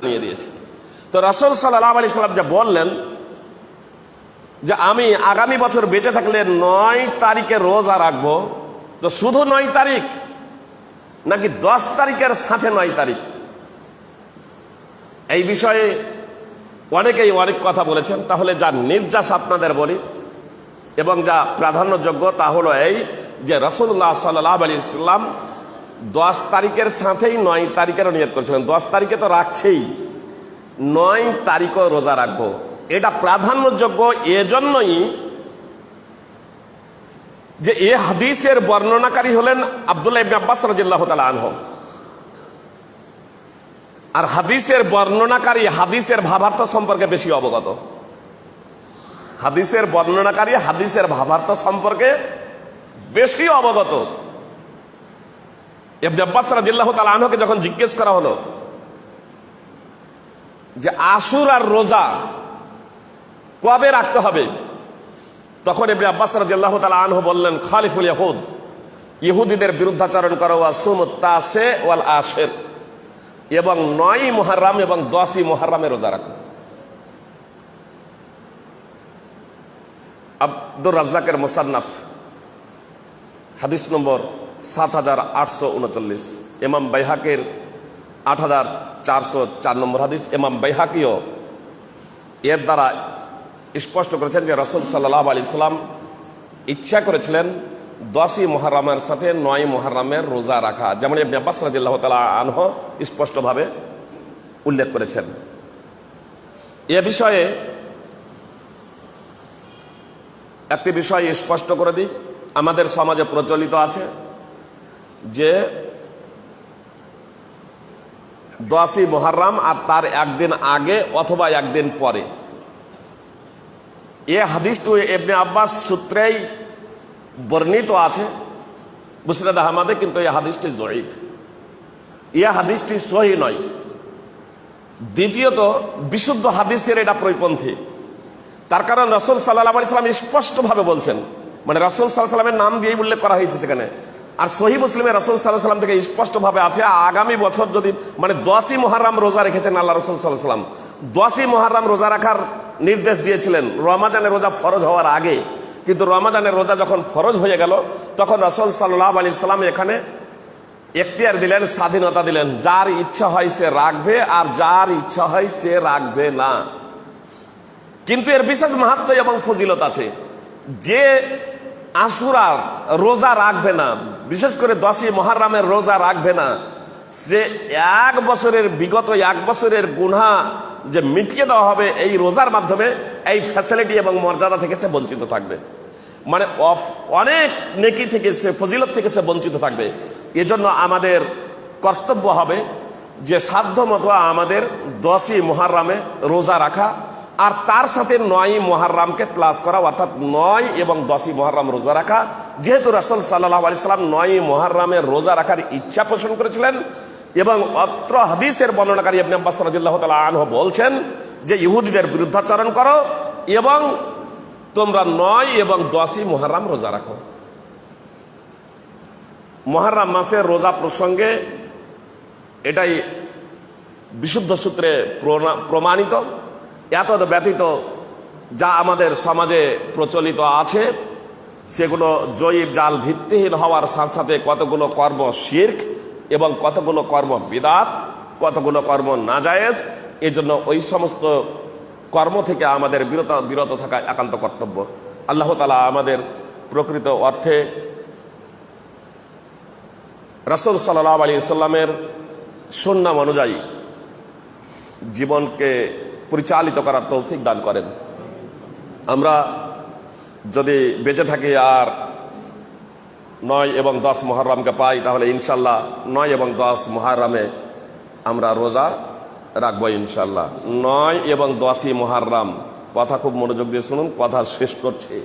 নিয়ে দিয়েছে। তো রাসূল সাল্লাল্লাহু আলাইহি সাল্লাম যা বললেন যে আমি আগামী বছর বেঁচে থাকলে ৯ তারিখে রোজা রাখবো, তো শুধু ৯ তারিখ নাকি ১০ তারিখের সাথে ৯ তারিখ, এই বিষয়ে অনেকেই অনেক কথা বলেছেন। তাহলে যা নির্যাস আপনাদের বলি এবং যা প্রাধান্যযোগ্য তা হলো এই যে রাসূলুল্লাহ সাল্লাল্লাহু আলাইহি সাল্লাম ১০ তারিখের সাথেই ৯ তারিখেরও নিয়ত করেছিলেন। ১০ তারিখে তো রাখছেই, ৯ তারিখও রোজা রাখবো। এটা প্রাধান্যযোগ্য এজন্যই যে এ হাদিসের বর্ণনাকারী হলেন আব্দুল্লাহ ইবনে আব্বাস রাদিয়াল্লাহু তাআলা আনহু। আর হাদিসের বর্ণনাকারী হাদিসের ভাবার্থ সম্পর্কে বেশি অবগত। হাদিসের বর্ণনাকারী হাদিসের ভাবার্থ সম্পর্কে বেশি অবগত। ইবনে আব্বাস রাদিয়াল্লাহু তাআলা আনহুকে যখন জিজ্ঞেস করা হলো যে আশুরার রোজা কবে রাখতে হবে, তখন ইবনে আব্বাস রাদিয়াল্লাহু তাআলা আনহু বললেন, খালিফুল ইয়াহুদ, ইহুদিদের বিরুদ্ধাচরণ করো, ওয়া সুমুত তাসে ওয়াল আশির, এবং ৯ মুহররম এবং ১০ই মুহররমে রোজা রাখো। আব্দুর রাজ্জাকের মুসান্নাফ হাদিস নম্বর ৭৮৩৯, ইমাম বাইহাকির ৮৪০৪ নম্বর হাদিস। ইমাম বাইহাকিও এর দ্বারা স্পষ্ট করেছেন যে রাসূল সাল্লাল্লাহু আলাইহি সাল্লাম ইচ্ছা করেছিলেন ১০ই মুহররমের সাথে ৯ মুহররমের রোজা রাখা, যেমন ইবনে আব্বাস রাদিয়াল্লাহু তাআলা আনহু স্পষ্টভাবে উল্লেখ করেছেন। এ বিষয়ে একটি বিষয় স্পষ্ট করে দিই, আমাদের সমাজে প্রচলিত আছে যে ১০ই মুহররম আর তার একদিন আগে অথবা একদিন পরে। এ হাদিসটি ইবনে আব্বাস সূত্রেই বর্ণিত আছে মুসনাদ আহমদে, কিন্তু এই হাদিসটি জয়ীফ, এই হাদিসটি সহিহ নয়। দ্বিতীয়ত বিশুদ্ধ হাদিসের এটা পরিপন্থী। তার কারণ রাসূল সাল্লাল্লাহু আলাইহি সাল্লাম স্পষ্টভাবে বলছেন, মানে রাসূল সাল্লাল্লাহু আলাইহি সাল্লামের নাম দিয়েই উল্লেখ করা হয়েছে সেখানে। আর সহিহ মুসলিমে রাসূল সাল্লাল্লাহু আলাইহি সাল্লাম থেকে স্পষ্টভাবে আছে আগামী বছর যদি, মানে ১০ই মুহররম রোজা রেখেছেন আল্লাহ রাসূল সাল্লাল্লাহু আলাইহি সাল্লাম, ১০ই মুহররম রোজা রাখার নির্দেশ দিয়েছিলেন রমাজানের রোজা ফরজ হওয়ার আগে। কিন্তু রমাজানের রোজা যখন ফরজ হয়ে গেল তখন রাসূল সাল্লাল্লাহু আলাইহি সাল্লাম এখানে এখতিয়ার দিলেন, স্বাধীনতা দিলেন, যার ইচ্ছা হয় সে রাখবে আর যার ইচ্ছা হয় সে রাখবে না। কিন্তু এর বিশেষ মাহাত্ম্য এবং ফজিলত আছে। যে আশুরার রোজা রাখবে না, বিশেষ করে ১০ই মুহররমের রোজা রাখবে না, সে বিগত এক বছরের গুনাহ যে মিটিয়ে দেওয়া হবে এই রোজার মাধ্যমে, এই ফ্যাসিলিটি এবং মর্যাদা থেকে সে বঞ্চিত থাকবে। মানে অনেক নেকি থেকে সে, ফজিলত থেকে সে বঞ্চিত থাকবে। এজন্য আমাদের কর্তব্য হবে যে সাধ্যমতো আমাদের ১০ই মুহররমে রোজা রাখা আর তার সাথে ৯ই মুহররমকে প্লাস করা, অর্থাৎ ৯ এবং ১০ই মুহররম রোজা রাখা। যেহেতু রাসূল সাল্লাল্লাহু আলাইহি সাল্লাম ৯ই মুহররমের রোজা রাখার ইচ্ছা পোষণ করেছিলেন এবং অত্র হাদিসের বর্ণনাকারী ইবনে আব্বাস রাদিয়াল্লাহু তাআলা আনহু বলছেন যে ইহুদিদের বিরুদ্ধাচরণ করো এবং তোমরা ৯ এবং ১০ই মুহররম রোজা রাখো। মুহররম মাসের রোজা প্রসঙ্গে এটাই বিশুদ্ধ সূত্রে প্রমাণিত। এত ব্যতীত যা আমাদের সমাজে প্রচলিত আছে সেগুলো জয়ীব জাল ভিত্তিহীন হওয়ার সাথে সাথে কতগুলো কর্ম শিরক এবং কতগুলো কর্ম বিদআত, কতগুলো কর্ম নাজায়েজ। এজন্য ওই সমস্ত কর্ম থেকে আমাদের বিরত থাকা একান্ত কর্তব্য। আল্লাহ তাআলা আমাদের প্রকৃত অর্থে রাসূল সাল্লাল্লাহু আলাইহি সাল্লামের সুন্নাহ অনুযায়ী জীবনকে পরিচালিত করার তৌফিক দান করেন। আমরা যদি বেঁচে থাকি আর ৯ এবং ১০ মুহররমকে পাই, তাহলে ইনশাল্লাহ ৯ এবং ১০ মুহররমে আমরা রোজা রাখবো ইনশাল্লাহ। ৯ এবং ১০ই মুহররম, কথা খুব মনোযোগ দিয়ে শুনুন, কথা শেষ করছে।